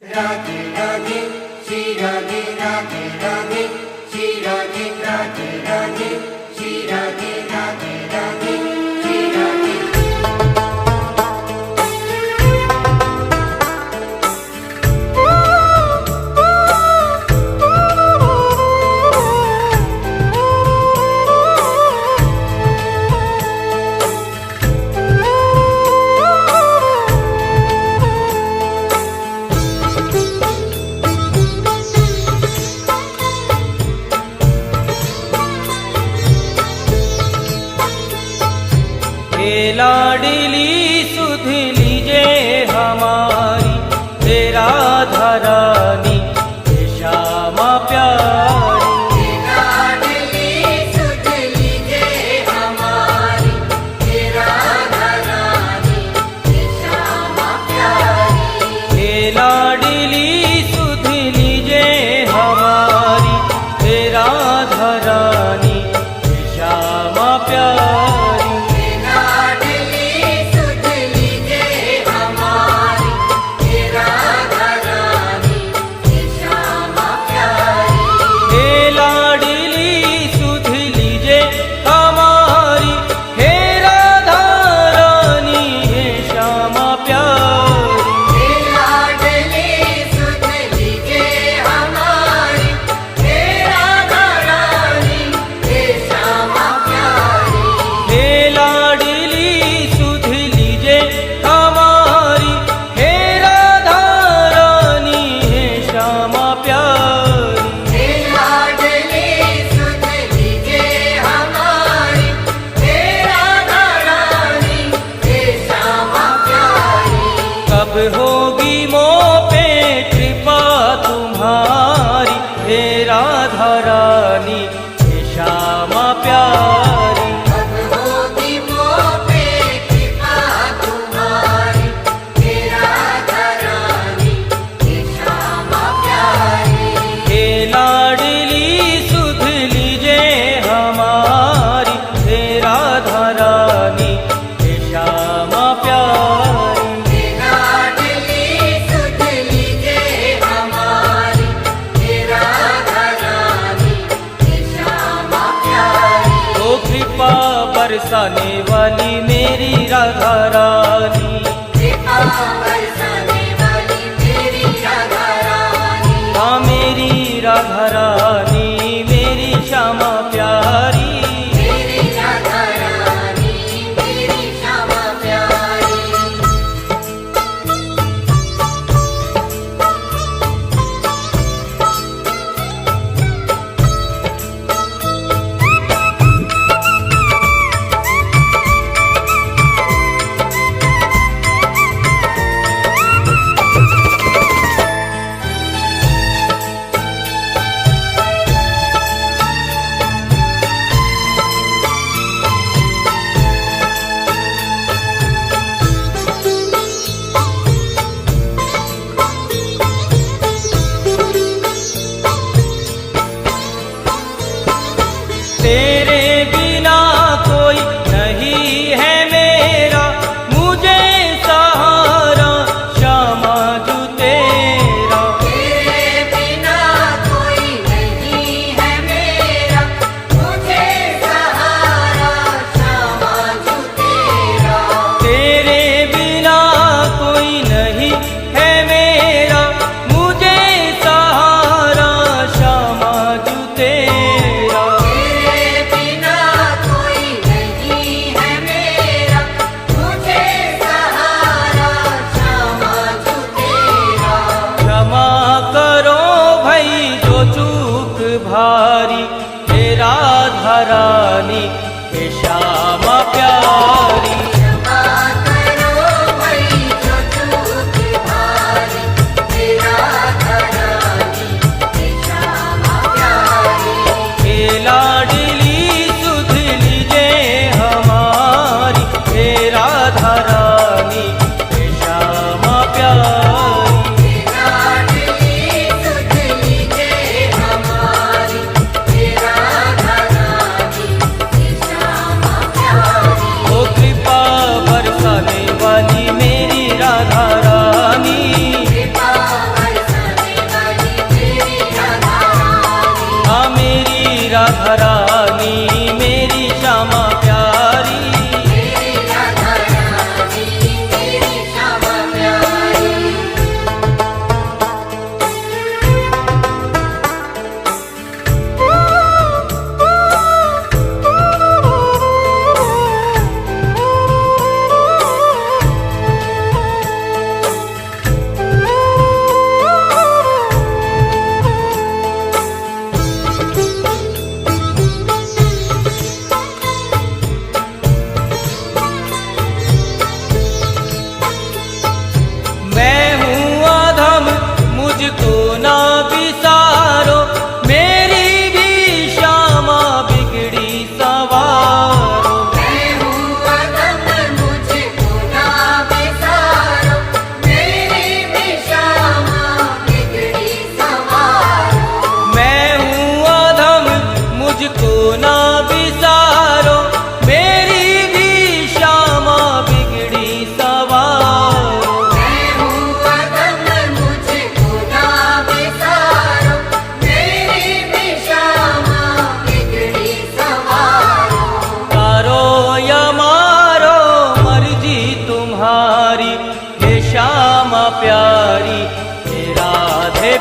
राधे राधे श्री राधे राधे राधे श्री राधे राधे राधे श्री राधे राधे राधे श्री राधे। लाडली सुध लीजे हमारी तेरा धरानी श्यामा प्यारी। लाडली सुध लीजे हमारी तेरा धरानी श्यामा प्यारी। लाडली सुध लीजे हमारी तेरा धरानी श्यामा प्यारी। कब होगी मोह पे कृपा तुम्हारी हे राधा रानी हे श्यामा प्यारी। कब होगी मोह पे कृपा तुम्हारी हे राधा रानी हे श्यामा प्यारी। हे लाडली सुध लीजे हमारी हे राधा रानी हे श्यामा प्यारी। बरसाने वाली मेरी राधा रानी, कृपा बरसाने वाली मेरी राधा रानी। हाँ मेरी राधा रानी मेरी श्यामा प्यारी। मेरी राधा रानी मेरी श्यामा प्यारी। तेरे बिना कोई नहीं है मेरा मुझे सहारा श्यामा जू तेरा। तेरे बिना कोई नहीं है मेरा मुझे सहारा श्यामा जू तेरा। तेरे बिना कोई नहीं है मेरा मुझे सहारा श्यामा जू तेरा। भारी हे राधा रानी हे श्यामा प्यारी। क्षमा करो भाई जो चूक भारी हे राधा रानी हे श्यामा प्यारी। हे लाडली सुध लीजे हमारी हे राधा रानी हे श्यामा प्यारी। हे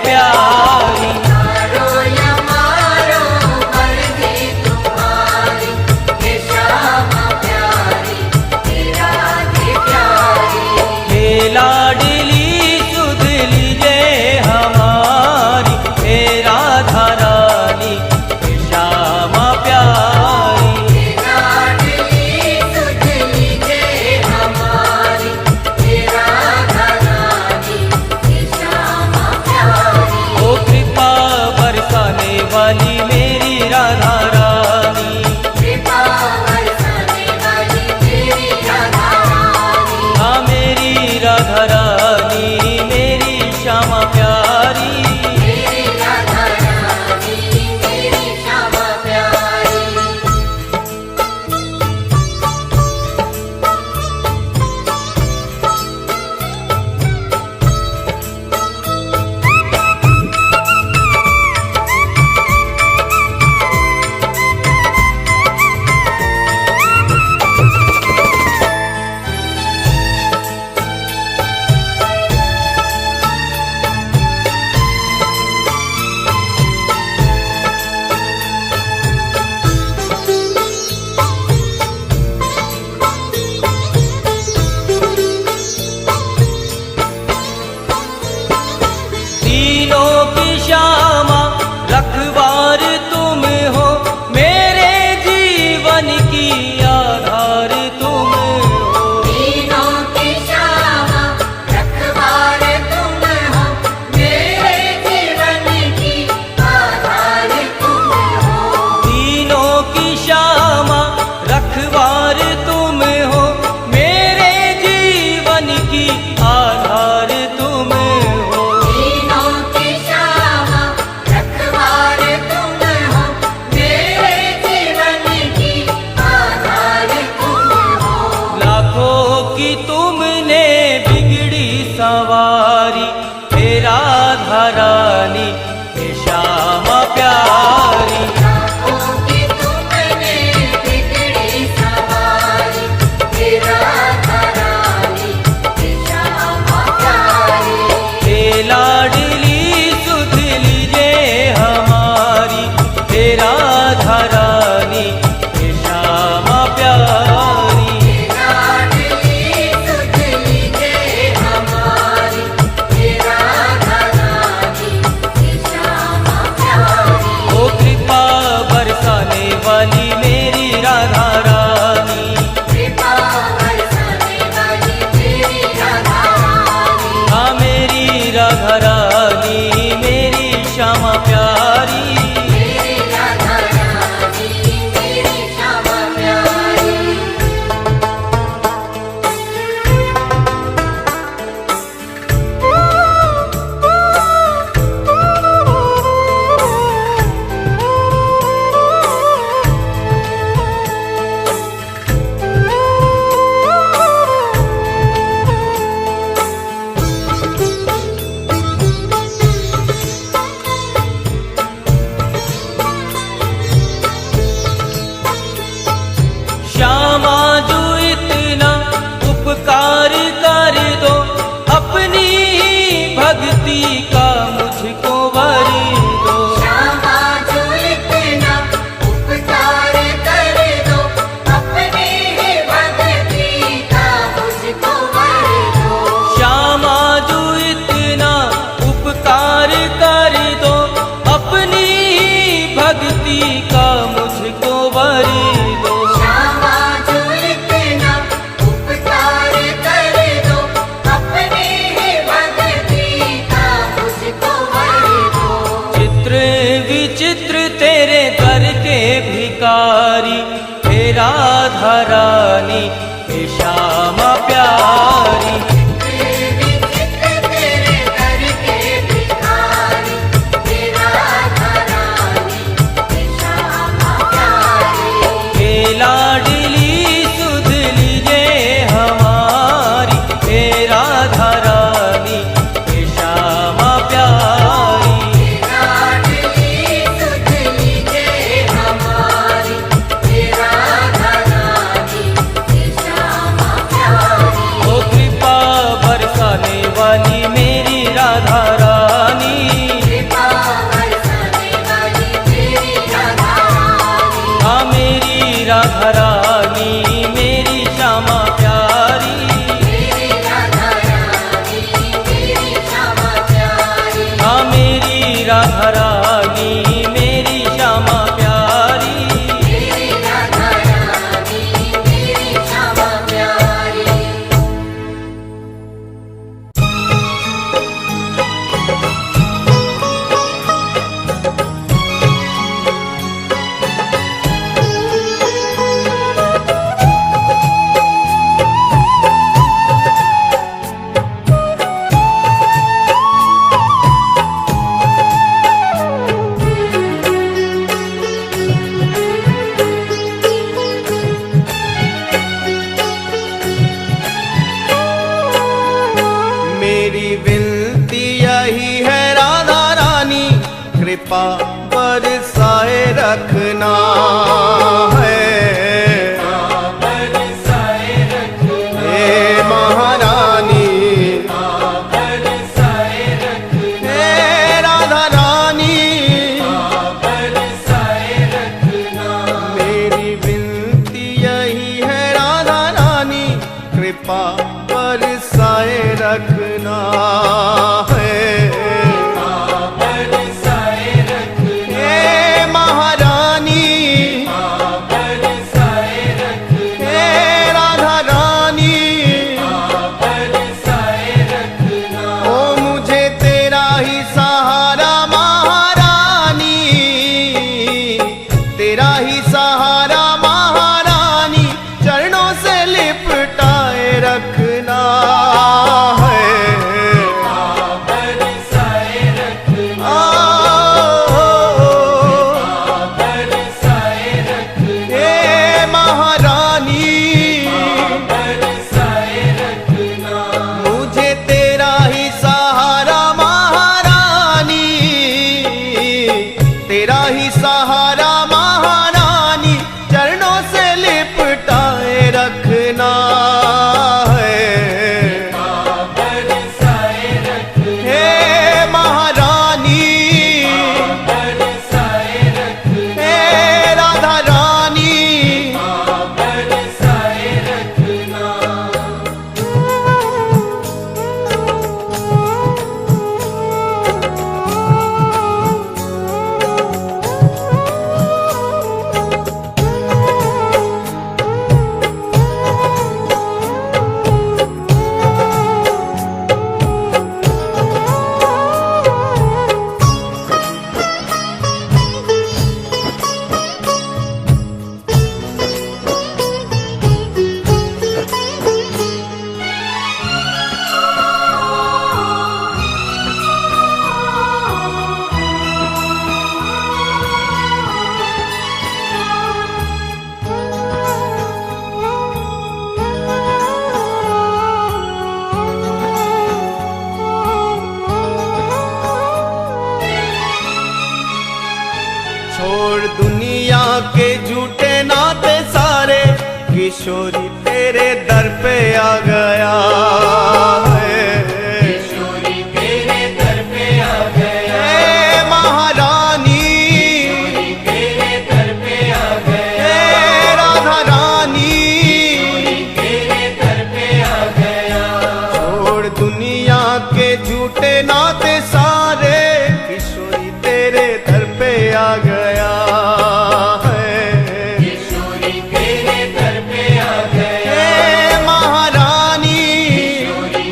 प्यारी। तारो या मारो मर्जी तुम्हारी, हे श्यामा प्यारी, हे राधे प्यारी। हे लाडली सुध लीजे हमारी, हे राधा रानी, हे श्यामा प्यारी। हे लाडली सुध लीजे हमारी, हे राधा रानी, हे श्यामा प्यारी। ओ कृपा बरसाने वाली मेरी राधा रानी, कृपा बरसाने वाली तेरी राधा रानी, हाँ मेरी राधा रानी, मेरी श्यामा प्यारी। मेरी राधा रानी, मेरी श्यामा प्यारी। तीनों की श्यामा रखवार तुम हो, मेरे जीवन की आधार तुम हो। तीनों की श्यामा रखवार तुम हो, मेरे जीवन की आधार तुम हो। तीनों की श्यामा रखवार तुम हो, मेरे जीवन की आधार तुम हो। तीनों की श्यामा रखवार तुम हो, मेरे जीवन की आधार तुम हो। लाखों की तुमने बिगड़ी सवारी, हे राधा रानी, हे श्यामा प्यारी। लाखों की तुमने बिगड़ी सवारी, हे राधा रानी, हे श्यामा प्यारी। हे लाडली सुध लीजे हमारी, हे राधा रानी, हे श्यामा प्यारी। हे लाडली सुध लीजे हमारी, हे राधा रानी, हे श्यामा प्यारी। ओ कृपा बरसाने वाली मेरी राधा रानी, कृपा बरसाने वाली तेरी राधा रानी, हाँ मेरी राधा रानी, मेरी श्यामा प्यारी। मेरी राधा रानी, मेरी श्यामा प्यारी। श्यामा जो इतना उपकार कर दो, अपनी भक्ति का मुझको वर दो। श्यामा जो इतना उपकार कर दो, अपनी भक्ति का मुझको वर दो। श्यामा जो इतना उपकार कर दो, अपनी भक्ति का मुझको वर दो। श्यामा जो इतना उपकार कर दो, अपनी भक्ति का मुझको वर दो। चित्र विचित्र तेरे दर के भिकारी, हे राधा रानी, हे श्यामा प्यारी। विचित्र तेरे दर के भिखारी, हे राधा रानी, हे श्यामा प्यारी। हे लाडली सुध लीजे हमारी, हे राधा रानी, हे श्यामा प्यारी। हे लाडली सुध लीजे हमारी, हे राधा रानी, हे श्यामा प्यारी। ओ कृपा बरसाने वाली मेरी राधा रानी, राधा रानी मेरी श्यामा प्यारी। मेरी राधा रानी मेरी श्यामा प्यारी। मेरी विनती यही है राधा रानी, कृपा बरसाए रखना है। हे महारानी, हे राधा रानी, मेरी विनती यही है राधा रानी, कृपा बरसाए रखना है। हे महारानी, हे राधा रानी, ओ मुझे तेरा ही सहारा महारानी, तेरा ही सहारा महारानी, चरणों से लिपटाए रखना है। हे महारानी, मुझे तेरा ही सहारा महारानी, तेरा ही सहारा महारानी, चरणों से लिपटाए रखना है। हे महारानी, हे राधा रानी, छोड़ दुनिया के झूठे नाते सारे, किशोरी तेरे दर पे आ गया है। किशोरी तेरे दर पे आ गया। हे महारानी, तेरे दर पे आ गया। हे राधा रानी, तेरे दर पे आ गया। छोड़ दुनिया के झूठे नाते सारे, किशोरी तेरे दर पे आ गया है। किशोरी तेरे दर पे आ गया। हे महारानी, किशोरी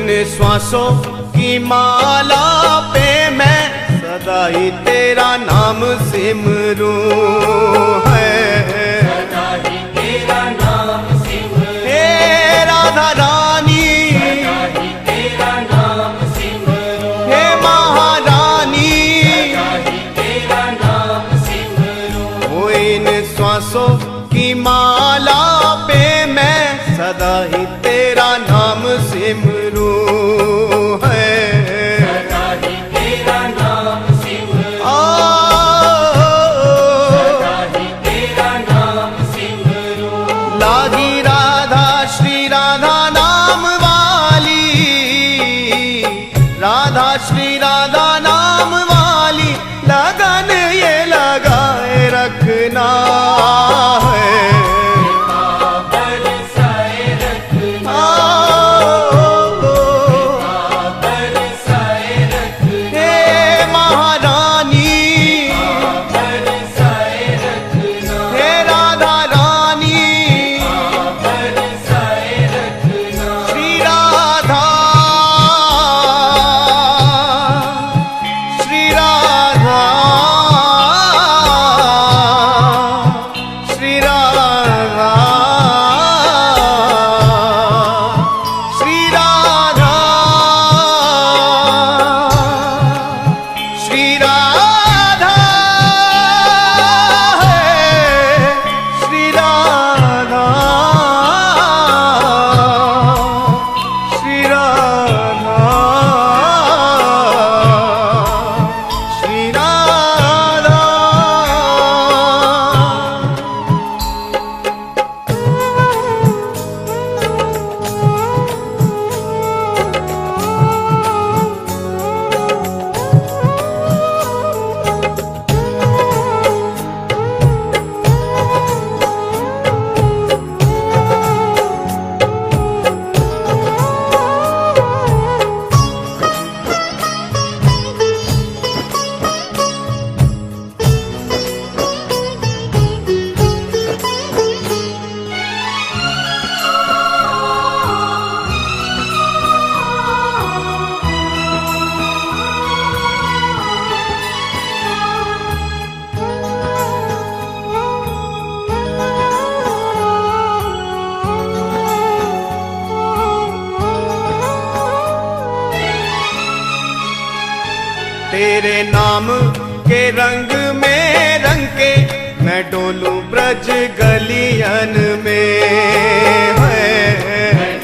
इन श्वासों की माला पे मैं सदा ही तेरा नाम सिमरूं है। सदा ही तेरा नाम सिमरूं, हे राधा रानी, सदा ही तेरा नाम सिमरूं, हे महारानी, सदा ही तेरा नाम सिमरूं। वो इन श्वासों की माला पे मैं सदा ही तेरा नाम सिमरूं है। सदा ही तेरा नाम सिमरूं, आ, सदा ही तेरा नाम सिमरूं। लागी राधा श्री राधा नाम वाली, राधा श्री राधा नाम वाली लगन ये लगाए रखना है। बरसाए रखना, बरसाए रखना, हे महारानी, बरसाए रखना, हे राधा रानी, बरसाए रखना। श्री राधा, श्री राधा, श्री राधा, श्री राधा, श्री राधा है, श्री राधा, श्री राधा, श्री राधा। तेरे नाम के रंग में रंग के मैं डोलूं ब्रज गलियन में है।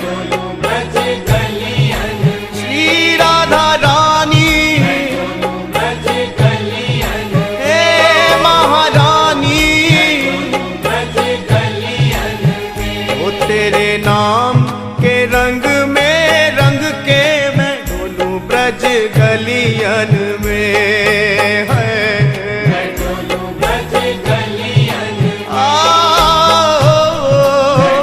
डोलूं ब्रज गलियन में, श्री राधा रानी, डोलूं ब्रज गलियन में, हे महारानी, ब्रज गलियन में। वो तेरे नाम के रंग में रंग के मैं डोलूं ब्रज गलियन में है। डोलूं ब्रज गलियन में,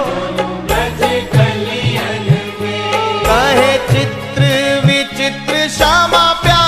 डोलूं ब्रज गलियन में। कहे चित्र विचित्र श्यामा प्यारी,